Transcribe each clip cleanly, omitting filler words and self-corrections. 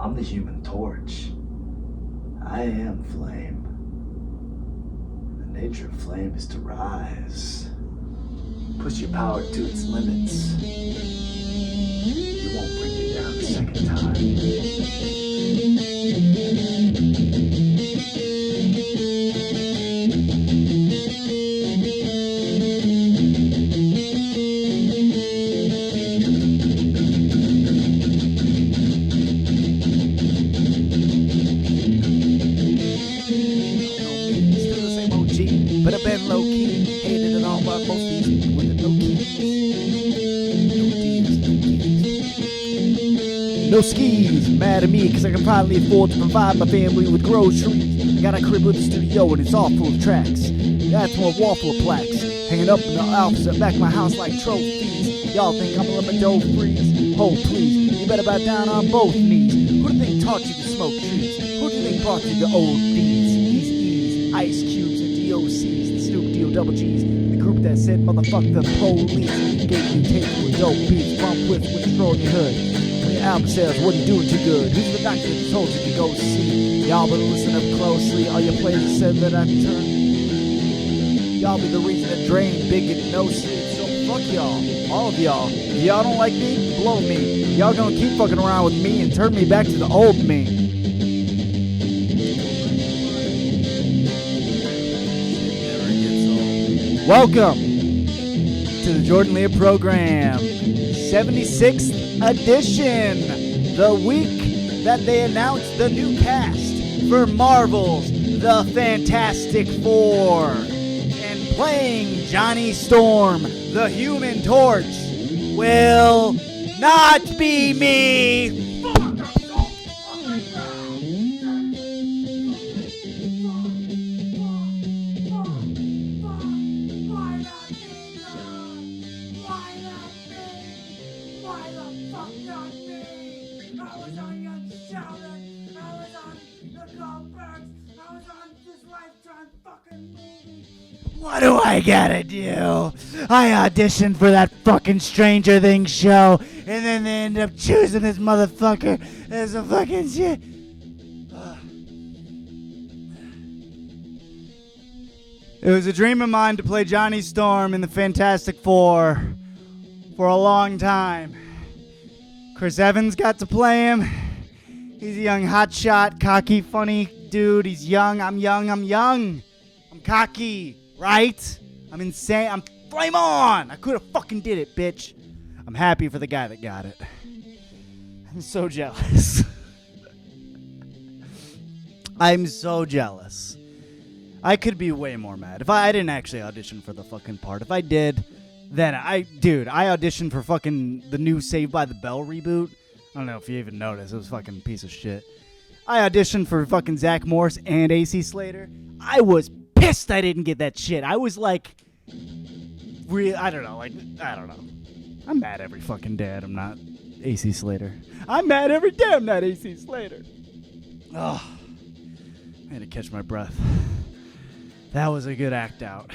I'm the Human Torch. I am flame. The nature of flame is to rise. Push your power to its limits. You won't bring me down a second time. But I've been low-key, hated it all by most these people with the no keys. No skis, mad at me cause I can finally afford to provide my family with groceries. I got a crib with a studio and it's all full of tracks. That's one wall full of plaques, hanging up in the office at back of my house like trophies. Y'all think I'm a let my dough freeze? Oh please, you better bow down on both knees. Who do you think taught you to smoke trees? Who do you think brought you the old deeds? These E's, Ice Cubes, and DOCs, the Snoop Deal Double G's, the group that said motherfuck the police. Gave you tape with dope beats, bump with control in your hood. When your album sales wasn't doing too good, who's the doctor that told you to go see? Y'all better listen up closely. All your players said that I turn. Y'all be the reason that drain big and no sleep. So fuck y'all, all of y'all. If y'all don't like me, blow me. Y'all gonna keep fucking around with me and turn me back to the old me. Welcome to the Jordan Leer program, 76th edition, the week that they announced the new cast for Marvel's The Fantastic Four. And playing Johnny Storm, the Human Torch, will not be me. What do I gotta do? I auditioned for that fucking Stranger Things show, and then they end up choosing this motherfucker as a fucking shit. It was a dream of mine to play Johnny Storm in the Fantastic Four for a long time. Chris Evans got to play him. He's a young hotshot, cocky, funny dude. He's young. I'm young. I'm cocky. Right? I'm insane. I'm flame on. I could have fucking did it, bitch. I'm happy for the guy that got it. I'm so jealous. I'm so jealous. I could be way more mad. If I didn't actually audition for the fucking part. If I did, then I auditioned for fucking the new Saved by the Bell reboot. I don't know if you even noticed. It was fucking a piece of shit. I auditioned for fucking Zach Morris and AC Slater. I was pissed I didn't get that shit. I was like, I don't know. I'm mad every fucking day I'm not AC Slater. I'm mad every day I'm not AC Slater. Oh, I had to catch my breath. That was a good act out.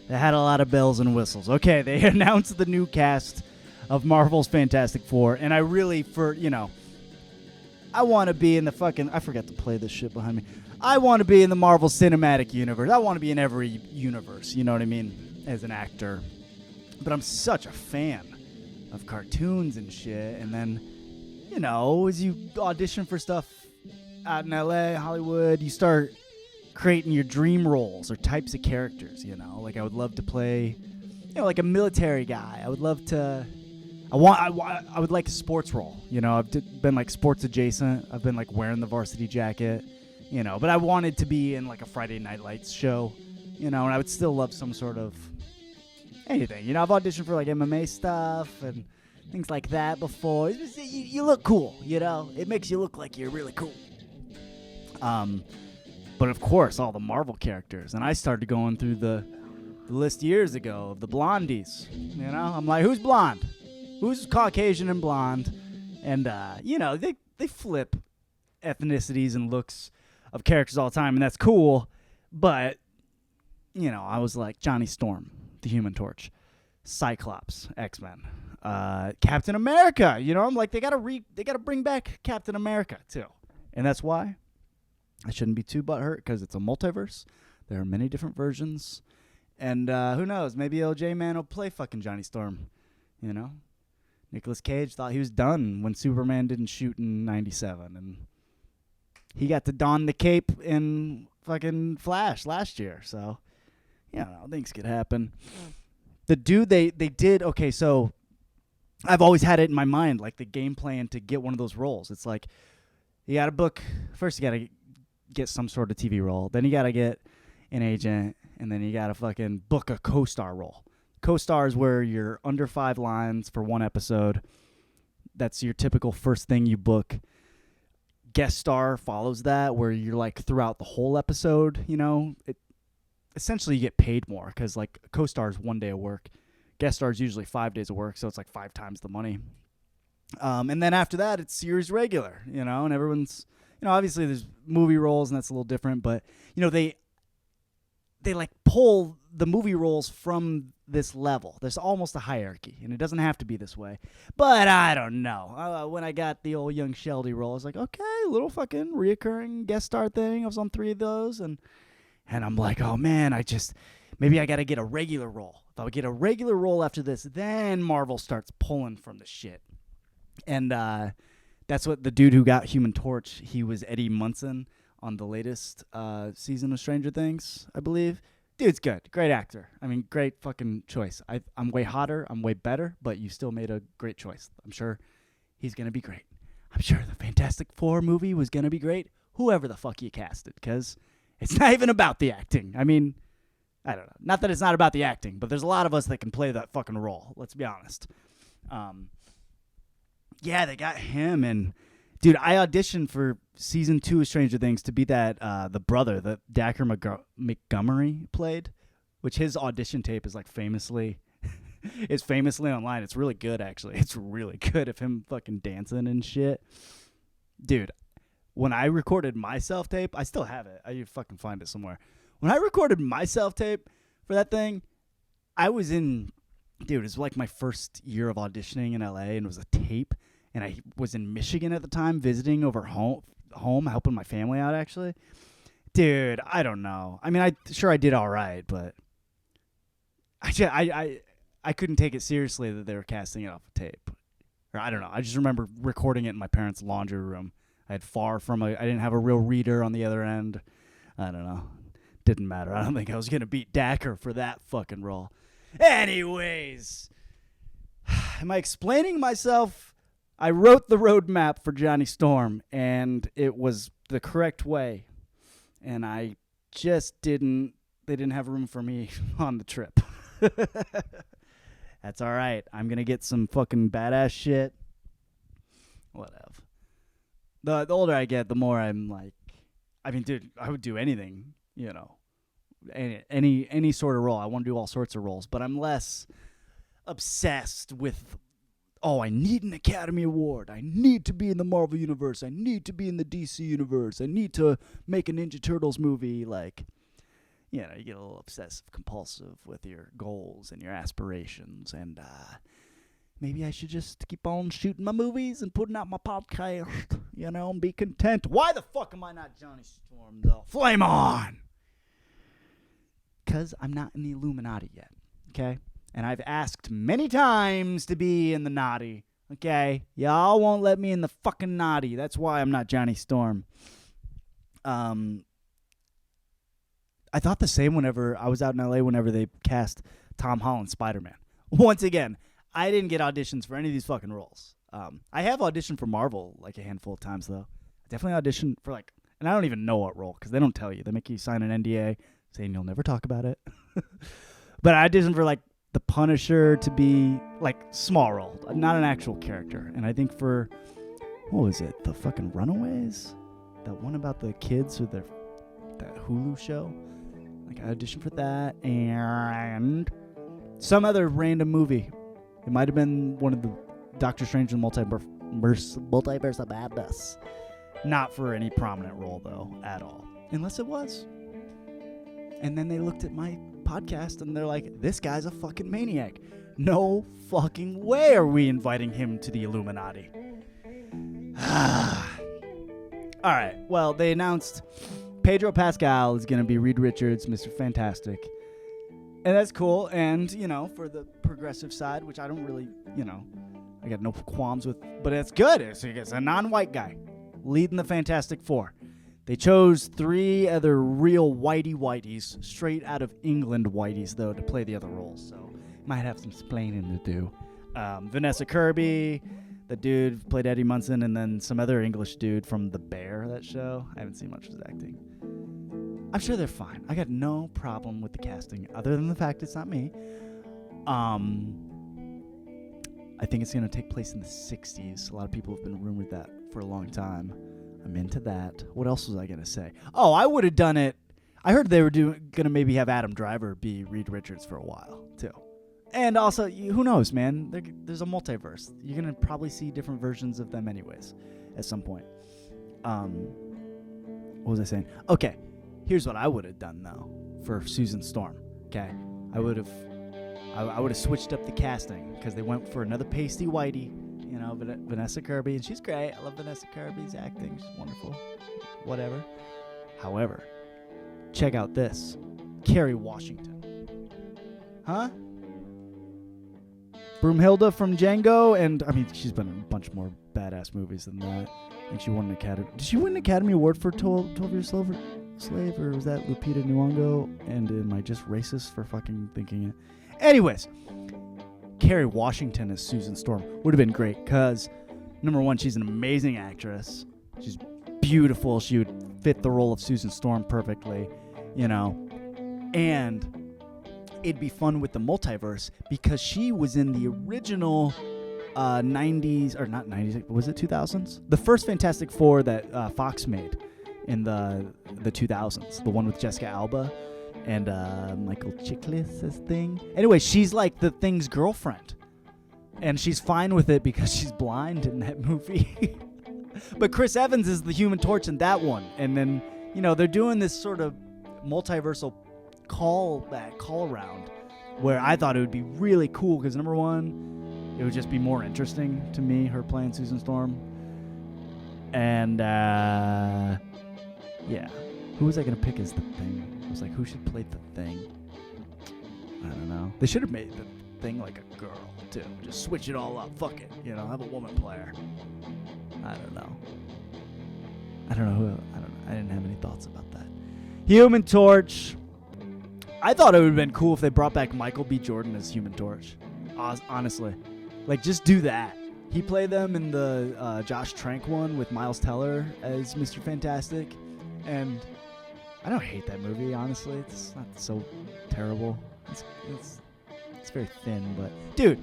They had a lot of bells and whistles. Okay, they announced the new cast of Marvel's Fantastic Four, and I really, I want to be in the fucking, I forgot to play this shit behind me. I want to be in the Marvel Cinematic Universe. I want to be in every universe, you know what I mean, as an actor. But I'm such a fan of cartoons and shit. And then, as you audition for stuff out in LA, Hollywood, you start creating your dream roles or types of characters, Like I would love to play, like a military guy. I would love to, I would like a sports role. I've been like sports adjacent. I've been like wearing the varsity jacket. But I wanted to be in like a Friday Night Lights show, and I would still love some sort of anything. I've auditioned for like MMA stuff and things like that before. It's just, you look cool, It makes you look like you're really cool. But of course, all the Marvel characters. And I started going through the list years ago of the blondies. I'm like, who's blonde? Who's Caucasian and blonde? And, they flip ethnicities and looks of characters all the time, and that's cool, but, I was like Johnny Storm, the Human Torch, Cyclops, X-Men, Captain America. You know, I'm like, they gotta bring back Captain America too, and that's why I shouldn't be too butthurt because it's a multiverse. There are many different versions, and who knows? Maybe OJ Man will play fucking Johnny Storm. You know, Nicolas Cage thought he was done when Superman didn't shoot in '97, and he got to don the cape in fucking Flash last year. So, you know, things could happen. The dude they did, okay, so I've always had it in my mind, like the game plan to get one of those roles. It's like you got to book, first you got to get some sort of TV role. Then you got to get an agent, and then you got to fucking book a co-star role. Co-star is where you're under 5 lines for one episode. That's your typical first thing you book. Guest star follows that, where you're like throughout the whole episode, you know. Essentially you get paid more because like co-star is 1 day of work. Guest star is usually 5 days of work, so it's like 5 times the money. And then after that, it's series regular, you know, and everyone's, you know, obviously there's movie roles and that's a little different, but, you know, they like pull the movie roles from this level. There's almost a hierarchy, and it doesn't have to be this way. But I don't know. When I got the old young Shelby role, I was like, okay, little fucking reoccurring guest star thing. I was on 3 of those, and I'm like, oh man, maybe I got to get a regular role. If I would get a regular role after this, then Marvel starts pulling from the shit. And that's what the dude who got Human Torch, he was Eddie Munson on the latest season of Stranger Things, I believe. Dude's good. Great actor. I mean, great fucking choice. I'm way hotter. I'm way better, but you still made a great choice. I'm sure he's going to be great. I'm sure the Fantastic Four movie was going to be great. Whoever the fuck you casted, because it's not even about the acting. I mean, I don't know. Not that it's not about the acting, but there's a lot of us that can play that fucking role. Let's be honest. Yeah, they got him, and dude, I auditioned for season 2 of Stranger Things to be that the brother that Dacker Montgomery played, which his audition tape is like famously online. It's really good, actually. It's really good of him fucking dancing and shit. Dude, when I recorded my self-tape, I still have it. I fucking find it somewhere. When I recorded my self-tape for that thing, I was in, dude, it was like my first year of auditioning in LA, and it was a tape. And I was in Michigan at the time, visiting over home, helping my family out, actually. Dude, I don't know. I mean, I did all right, but I couldn't take it seriously that they were casting it off of tape. Or I don't know. I just remember recording it in my parents' laundry room. I didn't have a real reader on the other end. I don't know. Didn't matter. I don't think I was going to beat Dacker for that fucking role. Anyways, am I explaining myself? I wrote the roadmap for Johnny Storm, and it was the correct way. And I just they didn't have room for me on the trip. That's all right. I'm going to get some fucking badass shit. Whatever. The older I get, the more I'm like, I mean, dude, I would do anything, you know, any sort of role. I want to do all sorts of roles, but I'm less obsessed with, oh, I need an Academy Award. I need to be in the Marvel Universe. I need to be in the DC Universe. I need to make a Ninja Turtles movie. Like, you know, you get a little obsessive compulsive with your goals and your aspirations. And maybe I should just keep on shooting my movies and putting out my podcast, you know, and be content. Why the fuck am I not Johnny Storm, though? Flame on! Because I'm not in the Illuminati yet, okay? And I've asked many times to be in the naughty. Okay? Y'all won't let me in the fucking naughty. That's why I'm not Johnny Storm. I thought the same whenever I was out in LA whenever they cast Tom Holland Spider-Man. Once again, I didn't get auditions for any of these fucking roles. I have auditioned for Marvel like a handful of times, though. I definitely auditioned for like, and I don't even know what role because they don't tell you. They make you sign an NDA saying you'll never talk about it. But I auditioned for like the Punisher to be like small role, not an actual character. And I think for, what was it? The fucking Runaways? That one about the kids with that Hulu show? Like I auditioned for that and some other random movie. It might have been one of the Doctor Strange and Multiverse of Madness. Not for any prominent role though, at all. Unless it was. And then they looked at my podcast and they're like, this guy's a fucking maniac. No fucking way are we inviting him to the Illuminati. All right. Well, they announced Pedro Pascal is going to be Reed Richards, Mr. Fantastic. And that's cool. And, for the progressive side, which I don't really, I got no qualms with, but it's good. It's a non-white guy leading the Fantastic Four. They chose 3 other real whitey-whiteys, straight out of England whiteys, though, to play the other roles. So might have some explaining to do. Vanessa Kirby, the dude who played Eddie Munson, and then some other English dude from The Bear, that show. I haven't seen much of his acting. I'm sure they're fine. I got no problem with the casting, other than the fact it's not me. I think it's going to take place in the 60s. A lot of people have been rumored that for a long time. I'm into that. What else was I going to say? Oh, I would have done it. I heard they were going to maybe have Adam Driver be Reed Richards for a while, too. And also, who knows, man? There's a multiverse. You're going to probably see different versions of them anyways at some point. What was I saying? Okay, here's what I would have done, though, for Susan Storm, okay? I would have switched up the casting because they went for another pasty whitey, Vanessa Kirby, and she's great. I love Vanessa Kirby's acting. She's wonderful. Whatever. However, check out this. Kerry Washington. Huh? Broomhilda from Django, and she's been in a bunch more badass movies than that. I think she won an Academy. Did she win an Academy Award for 12 Years Slave, or was that Lupita Nyong'o? And am I just racist for fucking thinking it? Anyways, Kerry Washington as Susan Storm would have been great because, number one, she's an amazing actress. She's beautiful. She would fit the role of Susan Storm perfectly, and it'd be fun with the multiverse because she was in the original 90s, or not 90s, was it 2000s? The first Fantastic Four that Fox made in the 2000s, the one with Jessica Alba and Michael Chiklis' Thing. Anyway, she's like the Thing's girlfriend, and she's fine with it because she's blind in that movie. But Chris Evans is the Human Torch in that one, and then they're doing this sort of multiversal call around where I thought it would be really cool because, number one, it would just be more interesting to me, her playing Susan Storm. And yeah, who was I gonna pick as the Thing? I was like, who should play the Thing? I don't know. They should have made the Thing like a girl too. Just switch it all up. Fuck it. Have a woman player. I don't know. I didn't have any thoughts about that. Human Torch. I thought it would have been cool if they brought back Michael B. Jordan as Human Torch. Honestly. Just do that. He played them in the Josh Trank one with Miles Teller as Mr. Fantastic. And I don't hate that movie, honestly. It's not so terrible. It's very thin, but... Dude,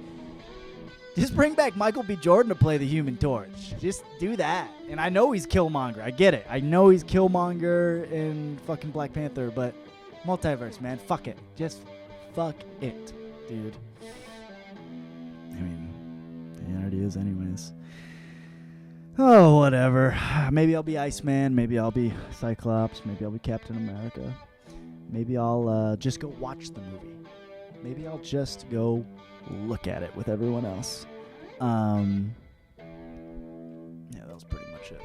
just bring back Michael B. Jordan to play the Human Torch. Just do that. And I know he's Killmonger. I get it. I know he's Killmonger in fucking Black Panther, but... Multiverse, man. Fuck it. Just fuck it, dude. It already is anyways. Oh, whatever. Maybe I'll be Iceman. Maybe I'll be Cyclops. Maybe I'll be Captain America. Maybe I'll just go watch the movie. Maybe I'll just go look at it with everyone else. Yeah, that was pretty much it.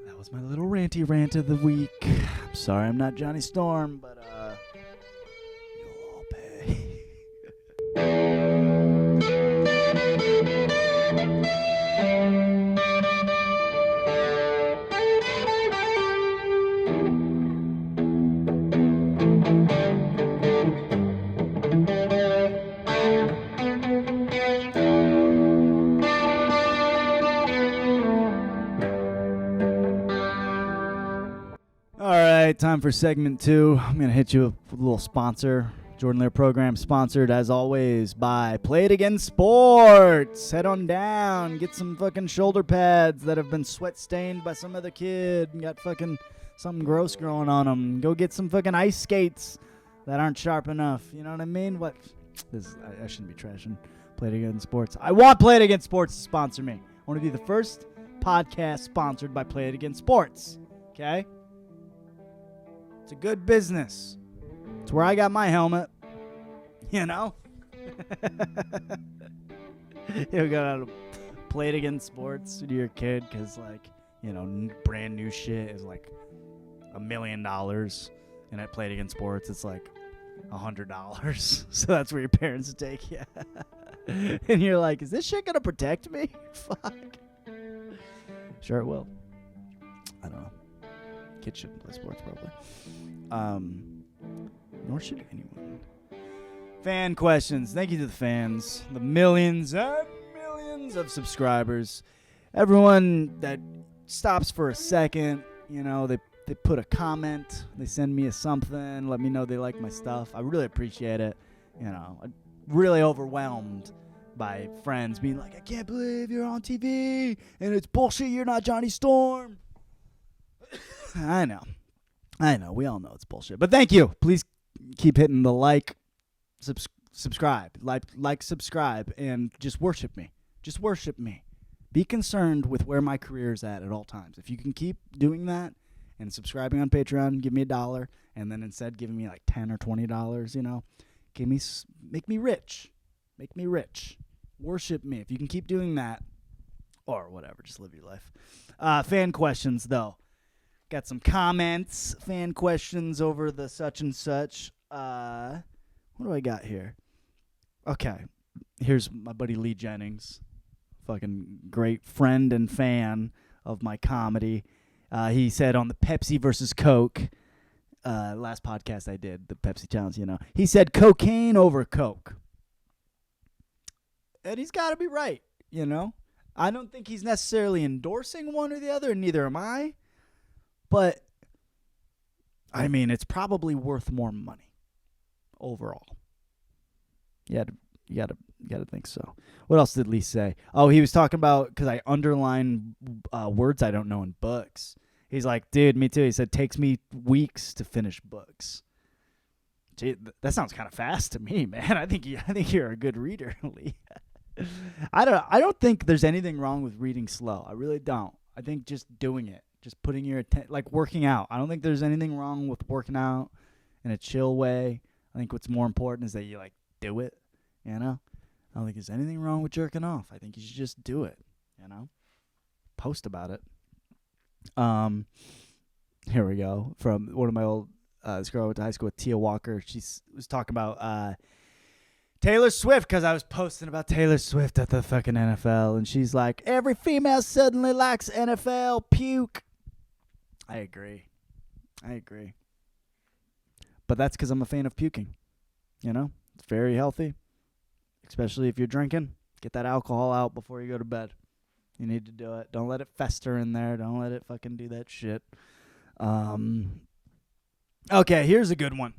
That was my little ranty rant of the week. I'm sorry I'm not Johnny Storm, but you'll all pay. Time for segment 2. I'm going to hit you with a little sponsor. Jordan Leer program sponsored, as always, by Play It Again Sports. Head on down. Get some fucking shoulder pads that have been sweat stained by some other kid and got fucking something gross growing on them. Go get some fucking ice skates that aren't sharp enough. You know what I mean? What? I shouldn't be trashing Play It Again Sports. I want Play It Again Sports to sponsor me. I want to be the first podcast sponsored by Play It Again Sports. Okay? It's a good business. It's where I got my helmet. You go out and play it against sports when you're a kid because, like, brand new shit is like $1 million. And I played against sports, it's like $100. So that's where your parents take you. And you're like, is this shit going to protect me? Fuck. Sure it will. I don't know. Kids shouldn't play sports, probably. Nor should anyone. Fan questions. Thank you to the fans. The millions and millions of subscribers. Everyone that stops for a second, they put a comment. They send me a something. Let me know they like my stuff. I really appreciate it. I'm really overwhelmed by friends being like, I can't believe you're on TV and it's bullshit. You're not Johnny Storm. I know. We all know it's bullshit. But thank you. Please keep hitting the subscribe, subscribe, and just worship me. Just worship me. Be concerned with where my career is at all times. If you can keep doing that and subscribing on Patreon, give me $1, and then instead giving me like $10 or $20, make me rich. Make me rich. Worship me. If you can keep doing that, or whatever, just live your life. Fan questions, though. Got some comments, fan questions over the such and such. What do I got here? Okay. Here's my buddy Lee Jennings. Fucking great friend and fan of my comedy. He said on the Pepsi versus Coke, last podcast I did, the Pepsi challenge, he said cocaine over Coke. And he's got to be right, I don't think he's necessarily endorsing one or the other, and neither am I. But, I mean, it's probably worth more money overall. You gotta think so. What else did Lee say? Oh, he was talking about, because I underline words I don't know in books. He's like, dude, me too. He said, takes me weeks to finish books. Gee, that sounds kind of fast to me, man. I think you're a good reader, Lee. I don't think there's anything wrong with reading slow. I really don't. I think just doing it, just putting your attention, like working out. I don't think there's anything wrong with working out in a chill way. I think what's more important is that you do it. I don't think there's anything wrong with jerking off. I think you should just do it. Post about it. Here we go from one of my old this girl I went to high school with, Tia Walker. She was talking about Taylor Swift, because I was posting about Taylor Swift at the fucking NFL, and she's like, every female suddenly likes NFL, puke. I agree. But that's because I'm a fan of puking. It's very healthy, especially if you're drinking. Get that alcohol out before you go to bed. You need to do it. Don't let it fester in there. Don't let it fucking do that shit. Okay, here's a good one.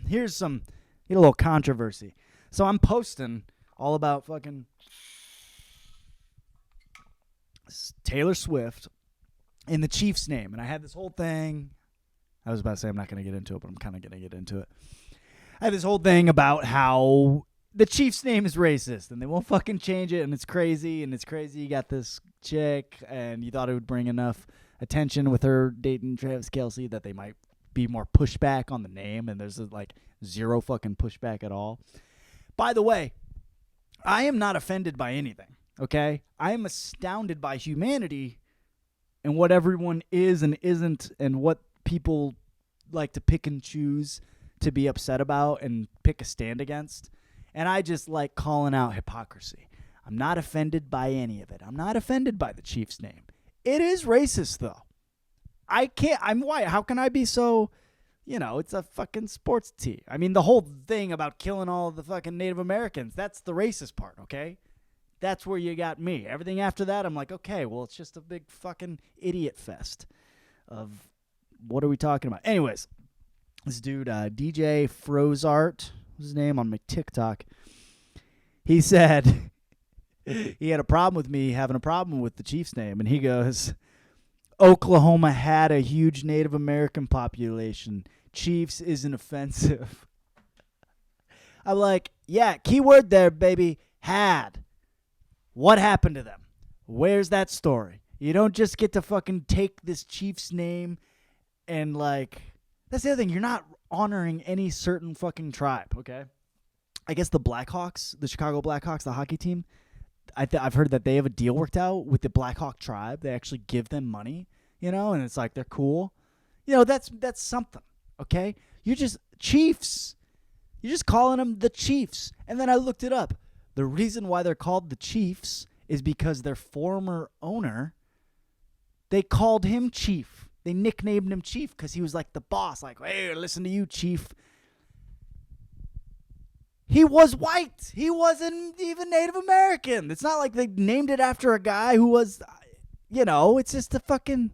Here's a little controversy. So I'm posting all about fucking Taylor Swift in the Chiefs' name. And I had this whole thing. I was about to say I'm not going to get into it, but I'm kind of going to get into it. I had this whole thing about how the Chiefs' name is racist, and they won't fucking change it, and it's crazy, You got this chick, and you thought it would bring enough attention with her dating Travis Kelce that they might be more pushback on the name, and there's zero fucking pushback at all. By the way, I am not offended by anything, okay? I am astounded by humanity and what everyone is and isn't, and what people like to pick and choose to be upset about and pick a stand against. And I just like calling out hypocrisy. I'm not offended by any of it. I'm not offended by the Chiefs' name. It is racist, though. I'm white. How can I be so, it's a fucking sports team. I mean, the whole thing about killing all of the fucking Native Americans, that's the racist part, okay? That's where you got me. Everything after that, I'm like, okay, well, it's just a big fucking idiot fest of what are we talking about? Anyways, this dude, DJ Frozart, what's his name on my TikTok, he said he had a problem with me having a problem with the Chiefs' name, and he goes, Oklahoma had a huge Native American population. Chiefs isn't offensive. I'm like, yeah, keyword there, baby, had. What happened to them? Where's that story? You don't just get to fucking take this Chiefs name and that's the other thing. You're not honoring any certain fucking tribe, okay? I guess the Blackhawks, the Chicago Blackhawks, the hockey team, I've heard that they have a deal worked out with the Blackhawk tribe. They actually give them money, and it's like they're cool. That's something, okay? You're just Chiefs. You're just calling them the Chiefs. And then I looked it up. The reason why they're called the Chiefs is because their former owner, they called him Chief. They nicknamed him Chief because he was like the boss. Like, hey, listen to you, Chief. He was white. He wasn't even Native American. It's not like they named it after a guy who was, it's just a fucking...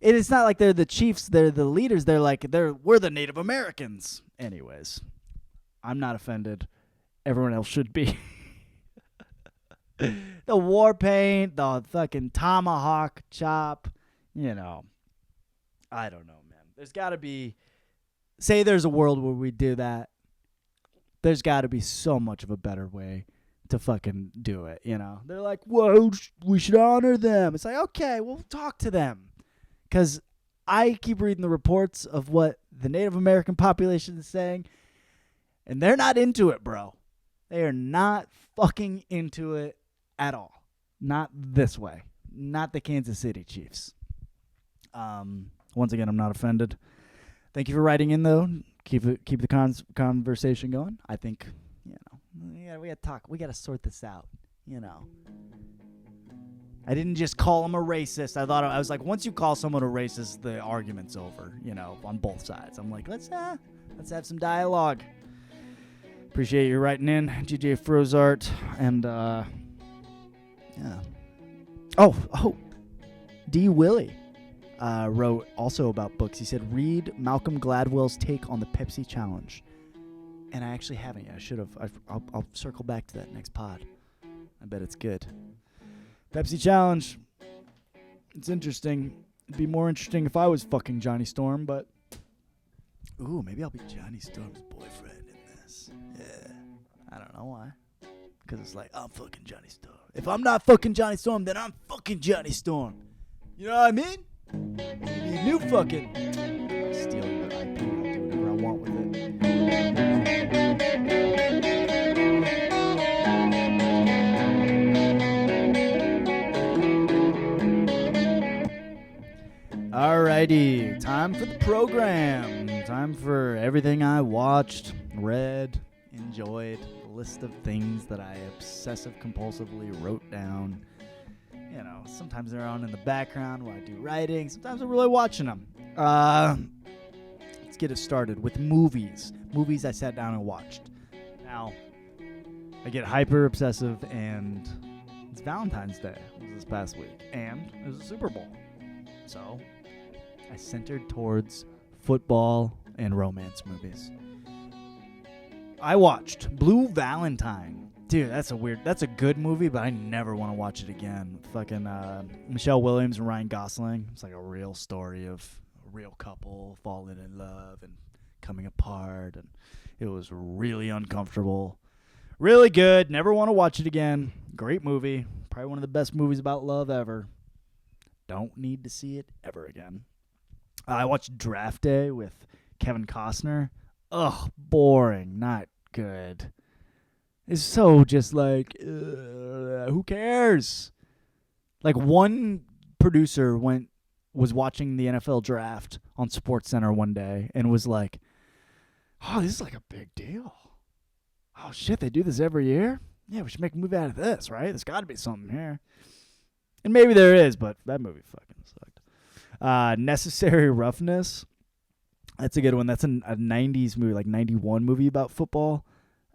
It's not like they're the Chiefs. They're the leaders. We're the Native Americans. Anyways, I'm not offended. Everyone else should be. The war paint, the fucking tomahawk chop, I don't know, man. There's got to be, say there's a world where we do that. There's got to be so much of a better way to fucking do it, They're like, whoa, we should honor them. It's like, okay, we'll talk to them. Because I keep reading the reports of what the Native American population is saying, and they're not into it, bro. They are not fucking into it at all. Not this way. Not the Kansas City Chiefs. Once again, I'm not offended. Thank you for writing in, though. Keep the conversation going. I think, we got to talk. We got to sort this out, I didn't just call him a racist. I was like, once you call someone a racist, the argument's over, on both sides. I'm like, let's have some dialogue. Appreciate you writing in, GJ Frozart, and yeah. Oh, D. Willie wrote also about books. He said, read Malcolm Gladwell's take on the Pepsi Challenge, and I actually haven't yet. I should have. I'll circle back to that next pod. I bet it's good. Pepsi Challenge. It's interesting. It'd be more interesting if I was fucking Johnny Storm, but... Ooh, maybe I'll be Johnny Storm's boyfriend in this. Yeah. I don't know why. Because it's like, I'm fucking Johnny Storm. If I'm not fucking Johnny Storm, then I'm fucking Johnny Storm. You know what I mean? Maybe a new fucking... I'll steal your IP. I'll do whatever I want with it. Alrighty, time for the program. Time for everything I watched, read, enjoyed, a list of things that I obsessive-compulsively wrote down. Sometimes they're on in the background while I do writing. Sometimes I'm really watching them. Let's get it started with movies. Movies I sat down and watched. Now, I get hyper-obsessive, and it's Valentine's Day. It was this past week, and it was a Super Bowl. So... I centered towards football and romance movies. I watched Blue Valentine. Dude, that's a good movie, but I never want to watch it again. Fucking Michelle Williams and Ryan Gosling. It's like a real story of a real couple falling in love and coming apart, and it was really uncomfortable. Really good. Never want to watch it again. Great movie. Probably one of the best movies about love ever. Don't need to see it ever again. I watched Draft Day with Kevin Costner. Ugh, boring. Not good. It's so just like, who cares? Like, one producer was watching the NFL draft on SportsCenter one day and was like, oh, this is like a big deal. Oh, shit, they do this every year? Yeah, we should make a movie out of this, right? There's got to be something here. And maybe there is, but that movie fucking sucked. Necessary Roughness. That's a good one. That's a 90s movie, like 91 movie about football,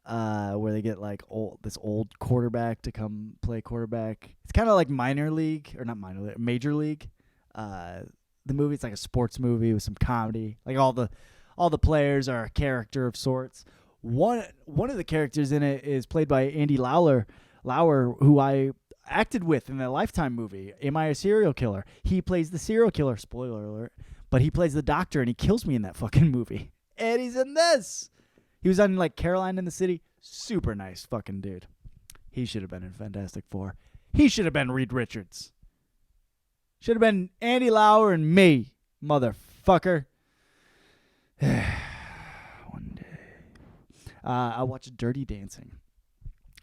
where they get like this old quarterback to come play quarterback. It's kind of like Major League. The movie, it's like a sports movie with some comedy. Like all the players are a character of sorts. One of the characters in it is played by Andy Lauer, who I acted with in the Lifetime movie, Am I a Serial Killer? He plays the serial killer, spoiler alert, but he plays the doctor and he kills me in that fucking movie. And he's in this. He was on like Caroline in the City. Super nice fucking dude. He should have been in Fantastic Four. He should have been Reed Richards. Should have been Andy Lauer and me, motherfucker. One day. I watched Dirty Dancing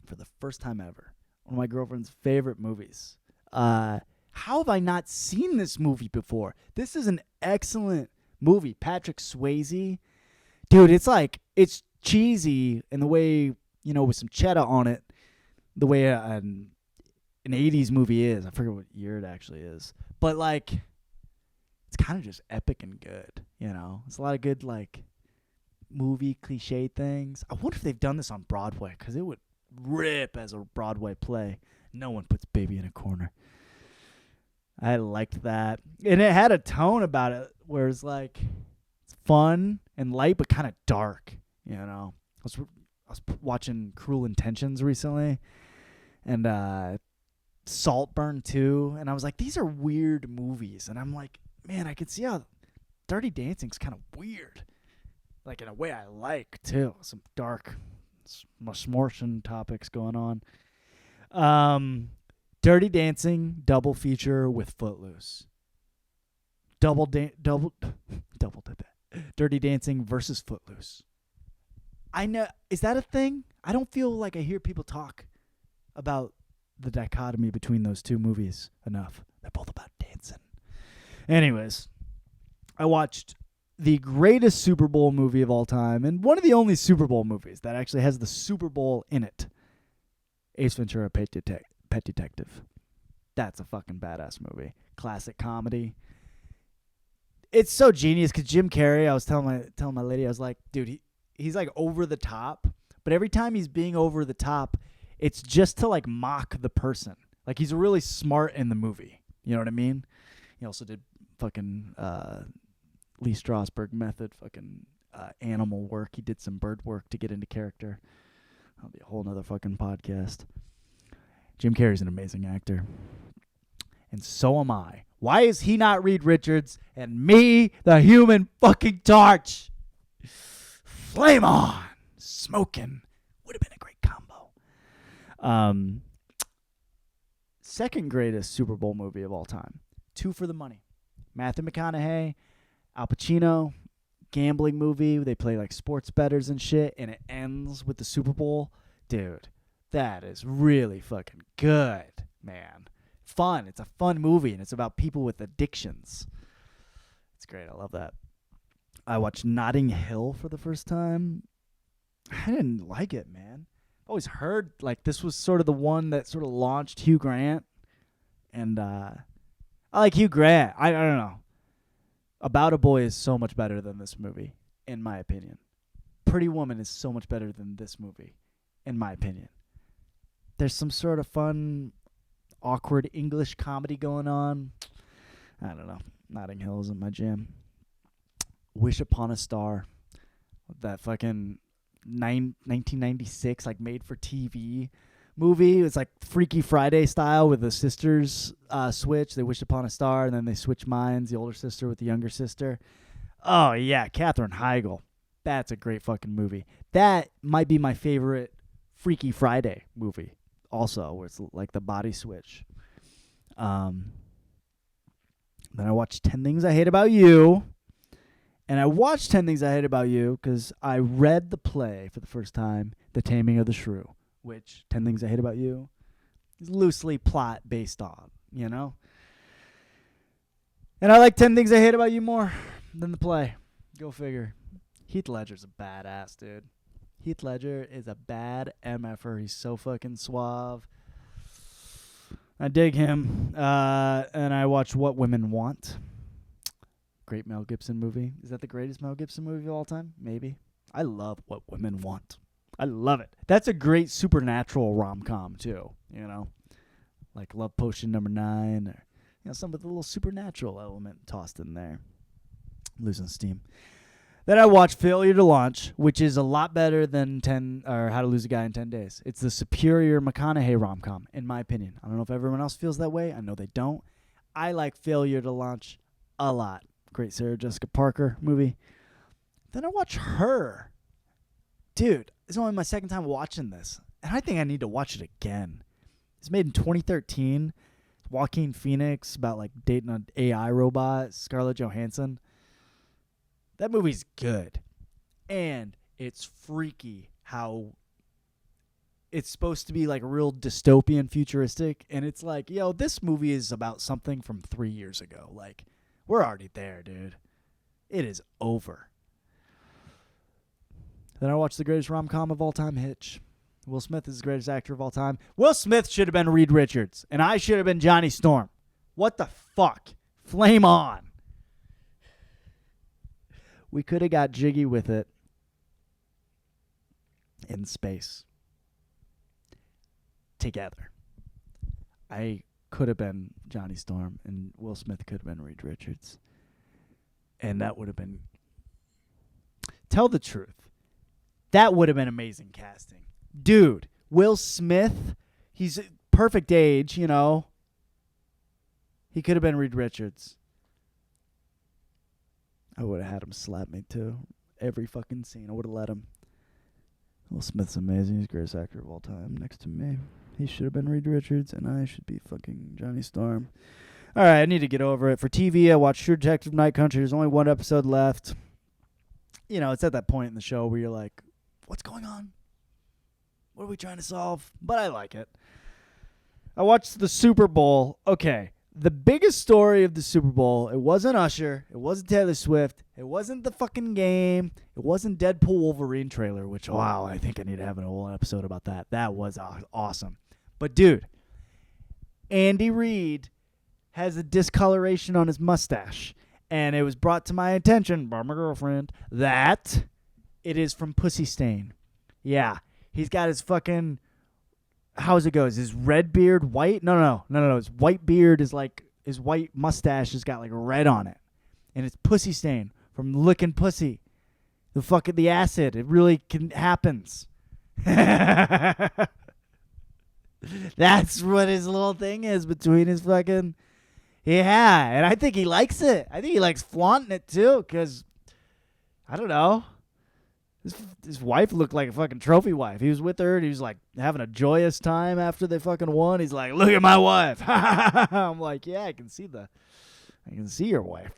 for the first time ever. One of my girlfriend's favorite movies. How have I not seen this movie before? This is an excellent movie. Patrick Swayze. Dude, it's cheesy in the way, with some cheddar on it, the way an 80s movie is. I forget what year it actually is. But, it's kind of just epic and good, It's a lot of good, movie cliche things. I wonder if they've done this on Broadway, because it would rip as a Broadway play. No one puts baby in a corner. I liked that. And it had a tone about it where it's it's fun and light, but kind of dark, I was watching Cruel Intentions recently, and Saltburn 2, and I was like, these are weird movies. And I'm like, man, I could see how Dirty Dancing's kind of weird. In a way I like, too. Some dark, smortion topics going on. Dirty Dancing double feature with Footloose. Double Dirty Dancing versus Footloose. I know, is that a thing? I don't feel like I hear people talk about the dichotomy between those two movies enough. They're both about dancing. Anyways, I watched the greatest Super Bowl movie of all time, and one of the only Super Bowl movies that actually has the Super Bowl in it. Ace Ventura, Pet Detective. That's a fucking badass movie. Classic comedy. It's so genius because Jim Carrey, I was telling my lady, I was like, dude, he's over the top, but every time he's being over the top, it's just to mock the person. He's really smart in the movie. You know what I mean? He also did fucking Lee Strasberg method, fucking animal work. He did some bird work to get into character. That'll be a whole nother fucking podcast. Jim Carrey's an amazing actor. And so am I. Why is he not Reed Richards and me, the human fucking torch? Flame on. Smoking. Would have been a great combo. Second greatest Super Bowl movie of all time. Two for the Money. Matthew McConaughey, Al Pacino, gambling movie. They play sports bettors and shit, and it ends with the Super Bowl. Dude, that is really fucking good, man. Fun. It's a fun movie, and it's about people with addictions. It's great. I love that. I watched Notting Hill for the first time. I didn't like it, man. I always heard this was sort of the one that sort of launched Hugh Grant, and I like Hugh Grant. I don't know. About a Boy is so much better than this movie, in my opinion. Pretty Woman is so much better than this movie, in my opinion. There's some sort of fun, awkward English comedy going on. I don't know. Notting Hill isn't my jam. Wish Upon a Star. That fucking 1996 made for TV movie. It's Freaky Friday style with the sisters switch. They wish upon a star and then they switch minds, the older sister with the younger sister. Oh yeah, Katherine Heigl. That's a great fucking movie. That might be my favorite Freaky Friday movie also, where it's the body switch. Then I watched 10 Things I Hate About You. And I watched 10 Things I Hate About You because I read the play for the first time, The Taming of the Shrew, which 10 Things I Hate About You is loosely plot based on, And I like 10 Things I Hate About You more than the play. Go figure. Heath Ledger's a badass, dude. Heath Ledger is a bad MFer. He's so fucking suave. I dig him. And I watched What Women Want. Great Mel Gibson movie. Is that the greatest Mel Gibson movie of all time? Maybe. I love What Women Want. I love it. That's a great supernatural rom-com, too. Love Potion Number 9. Or, some with a little supernatural element tossed in there. I'm losing steam. Then I watched Failure to Launch, which is a lot better than How to Lose a Guy in 10 Days. It's the superior McConaughey rom-com, in my opinion. I don't know if everyone else feels that way. I know they don't. I like Failure to Launch a lot. Great Sarah Jessica Parker movie. Then I watched Her. Dude, it's only my second time watching this, and I think I need to watch it again. It's made in 2013. Joaquin Phoenix, about dating an AI robot. Scarlett Johansson. That movie's good, and it's freaky how it's supposed to be like real dystopian futuristic, and it's like, yo, this movie is about something from 3 years ago. Like, we're already there, dude. It is over. Then I watched the greatest rom-com of all time, Hitch. Will Smith is the greatest actor of all time. Will Smith should have been Reed Richards, and I should have been Johnny Storm. What the fuck? Flame on. We could have got jiggy with it in space. Together. I could have been Johnny Storm, and Will Smith could have been Reed Richards. And that would have been... Tell the truth. That would have been amazing casting. Dude, Will Smith, he's perfect age, you know. He could have been Reed Richards. I would have had him slap me, too. Every fucking scene. I would have let him. Will Smith's amazing. He's the greatest actor of all time next to me. He should have been Reed Richards, and I should be fucking Johnny Storm. All right, I need to get over it. For TV, I watched True Detective Night Country. There's only one episode left. You know, it's at that point in the show where you're like, what's going on? What are we trying to solve? But I like it. I watched the Super Bowl. Okay, the biggest story of the Super Bowl, it wasn't Usher. It wasn't Taylor Swift. It wasn't the fucking game. It wasn't Deadpool Wolverine trailer, which, wow, I think I need to have a whole episode about that. That was awesome. But, dude, Andy Reid has a discoloration on his mustache. And it was brought to my attention by my girlfriend that it is from Pussy Stain. Yeah. He's got his fucking... How's it goes? His red beard white? No. His white beard is like... His white mustache has got like red on it. And it's Pussy Stain from licking pussy. The acid. It really happens. That's what his little thing is between his fucking... Yeah, and I think he likes it. I think he likes flaunting it, too, because, I don't know. His wife looked like a fucking trophy wife. He was with her, and he was, like, having a joyous time after they fucking won. He's like, look at my wife. I'm like, yeah, I can see your wife.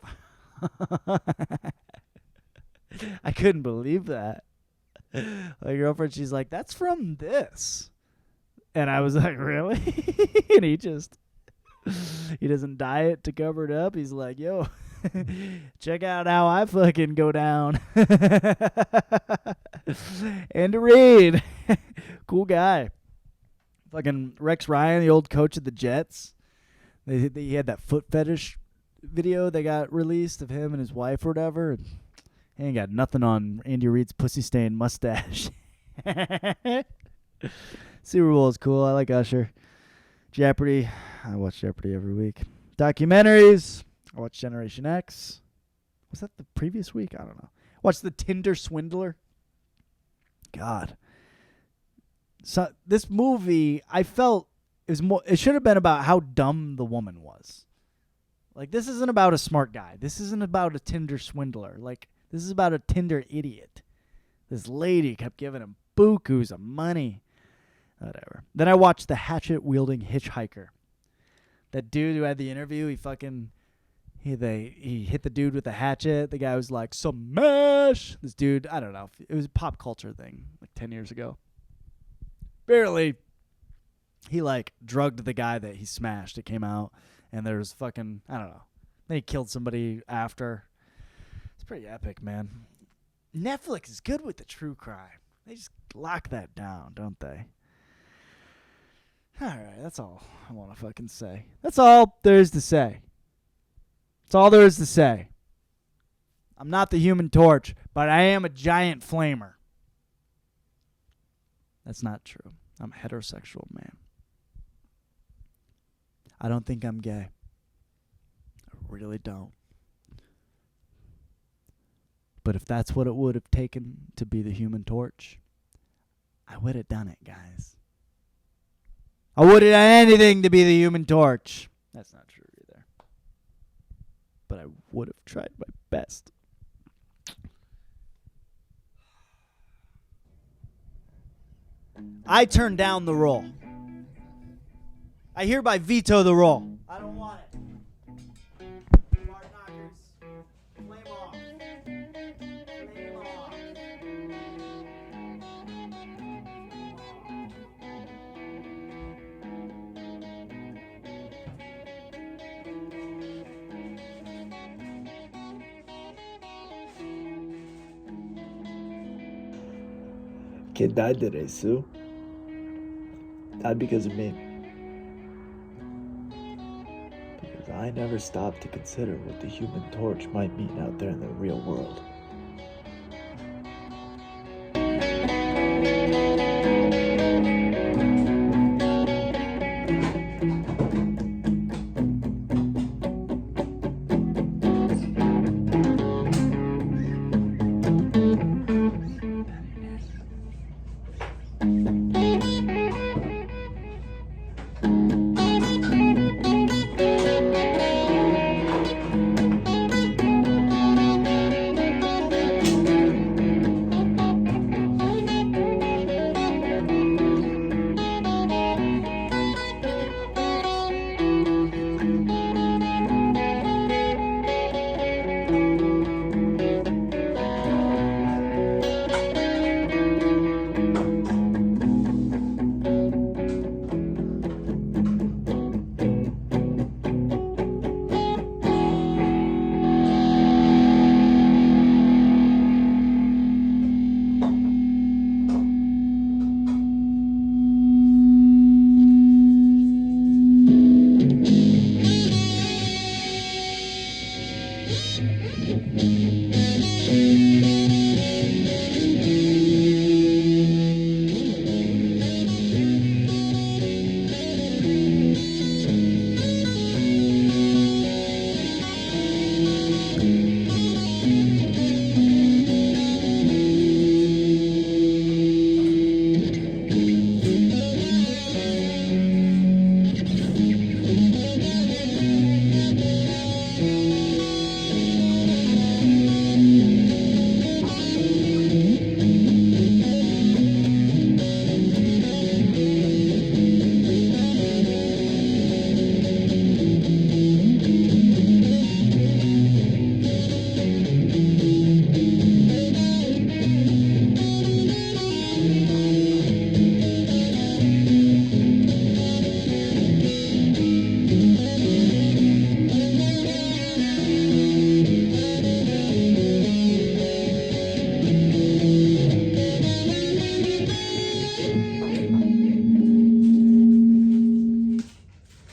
I couldn't believe that. My girlfriend, she's like, that's from this. And I was like, really? And he doesn't dye it to cover it up. He's like, yo, check out how I fucking go down. And to read. Cool guy. Fucking Rex Ryan, the old coach of the Jets. He had that foot fetish video that got released of him and his wife or whatever. He ain't got nothing on Andy Reid's pussy stained mustache. Super Bowl is cool. I like Usher. Jeopardy. I watch Jeopardy every week. Documentaries. I watched Generation X. Was that the previous week? I don't know. Watched The Tinder Swindler. God. So this movie, I felt it should have been about how dumb the woman was. Like, this isn't about a smart guy. This isn't about a Tinder swindler. Like, this is about a Tinder idiot. This lady kept giving him bukus of money. Whatever. Then I watched The Hatchet-Wielding Hitchhiker. That dude who had the interview, he hit the dude with the hatchet. The guy was like, smash! This dude, I don't know. It was a pop culture thing, like 10 years ago. Barely. He, like, drugged the guy that he smashed. It came out, and there was fucking, I don't know. Then he killed somebody after. It's pretty epic, man. Netflix is good with the true crime. They just lock that down, don't they? All right, that's all I want to fucking say. That's all there is to say. That's all there is to say. I'm not the Human Torch, but I am a giant flamer. That's not true. I'm a heterosexual man. I don't think I'm gay. I really don't. But if that's what it would have taken to be the Human Torch, I would have done it, guys. I would have done anything to be the Human Torch. That's not true either. But I would have tried my best. I turned down the role. I hereby veto the role. I don't want it. Smart knockers. Flame off. Flame off. kid died today, Sue. Died because of me. Because I never stopped to consider what the Human Torch might mean out there in the real world.